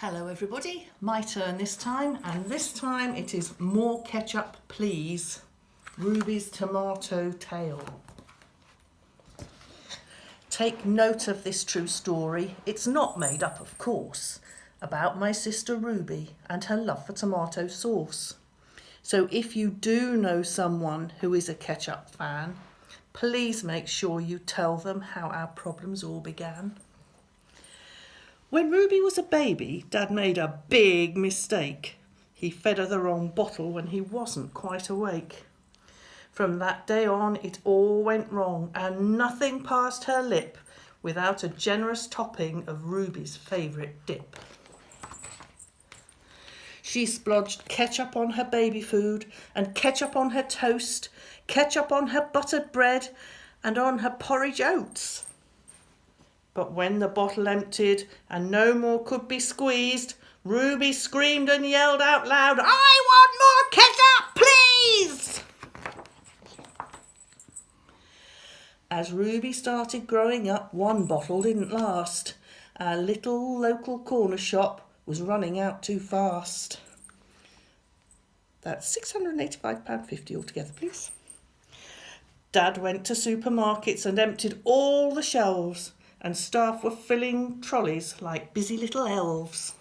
Hello everybody, my turn this time, and this time it is more ketchup please. Ruby's tomato tale. Take note of this true story. It's not made up, of course, about my sister Ruby and her love for tomato sauce. So if you do know someone who is a ketchup fan, please make sure you tell them how our problems all began. When Ruby was a baby, Dad made a big mistake. He fed her the wrong bottle when he wasn't quite awake. From that day on, it all went wrong, and nothing passed her lip without a generous topping of Ruby's favourite dip. She splodged ketchup on her baby food, and ketchup on her toast, ketchup on her buttered bread, and on her porridge oats. But when the bottle emptied and no more could be squeezed, Ruby screamed and yelled out loud, "I want more ketchup, please!" As Ruby started growing up, one bottle didn't last. Our little local corner shop was running out too fast. That's £685.50 altogether, please. Dad went to supermarkets and emptied all the shelves, and staff were filling trolleys like busy little elves.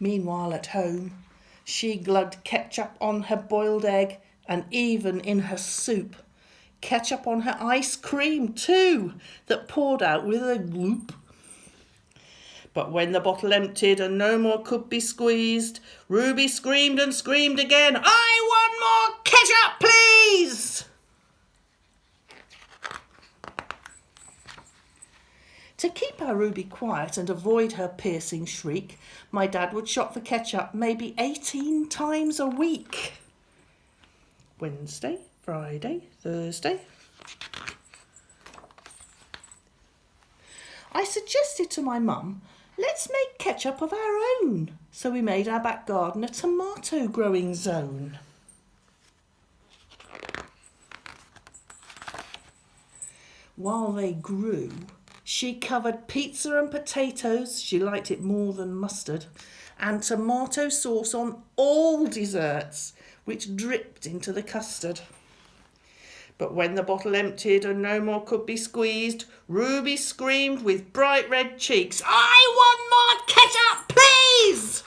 Meanwhile at home, she glugged ketchup on her boiled egg and even in her soup. Ketchup on her ice cream too, that poured out with a gloop. But when the bottle emptied and no more could be squeezed, Ruby screamed and screamed again, "I want more ketchup, please!" To keep our Ruby quiet and avoid her piercing shriek, my dad would shop for ketchup maybe 18 times a week. Wednesday, Friday, Thursday. I suggested to my mum, let's make ketchup of our own. So we made our back garden a tomato growing zone. While they grew, she covered pizza and potatoes, she liked it more than mustard, and tomato sauce on all desserts, which dripped into the custard. But when the bottle emptied and no more could be squeezed, Ruby screamed with bright red cheeks, "I want more ketchup, please!"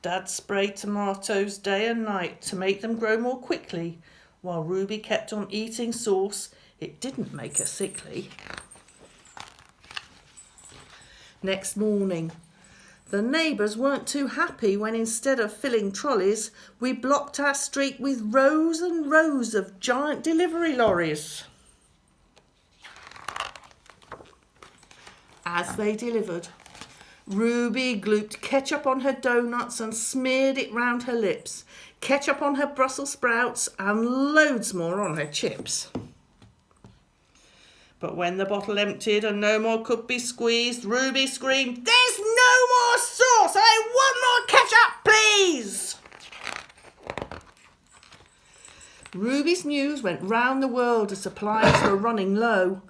Dad sprayed tomatoes day and night to make them grow more quickly. While Ruby kept on eating sauce, it didn't make her sickly. Next morning, the neighbours weren't too happy when instead of filling trolleys, we blocked our street with rows and rows of giant delivery lorries. As they delivered, Ruby glooped ketchup on her donuts and smeared it round her lips, ketchup on her Brussels sprouts and loads more on her chips. But when the bottle emptied and no more could be squeezed, Ruby screamed, "There's no more sauce! I want more ketchup, please!" Ruby's news went round the world as supplies were running low,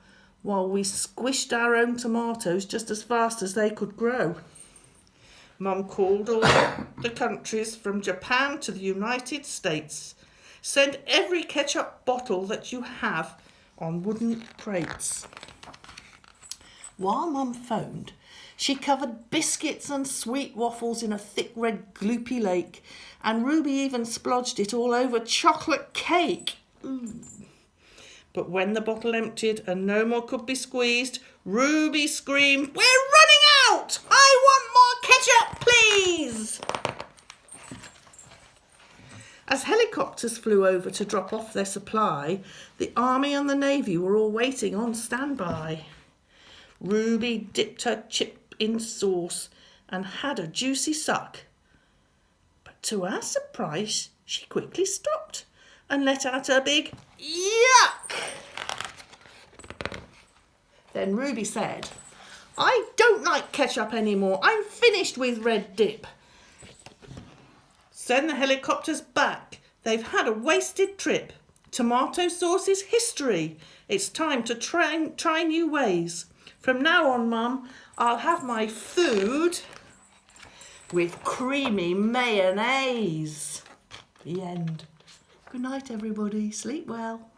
while we squished our own tomatoes just as fast as they could grow. Mum called all the countries from Japan to the United States. Send every ketchup bottle that you have on wooden crates. While Mum phoned, she covered biscuits and sweet waffles in a thick red gloopy lake, and Ruby even splodged it all over chocolate cake. But when the bottle emptied and no more could be squeezed, Ruby screamed, "We're running out! I want more ketchup, please!" As helicopters flew over to drop off their supply, the Army and the Navy were all waiting on standby. Ruby dipped her chip in sauce and had a juicy suck. But to our surprise, she quickly stopped and let out a big yuck. Then Ruby said, "I don't like ketchup anymore. I'm finished with red dip. Send the helicopters back. They've had a wasted trip. Tomato sauce is history. It's time to try new ways. From now on, Mum, I'll have my food with creamy mayonnaise. The end. Good night, everybody. Sleep well.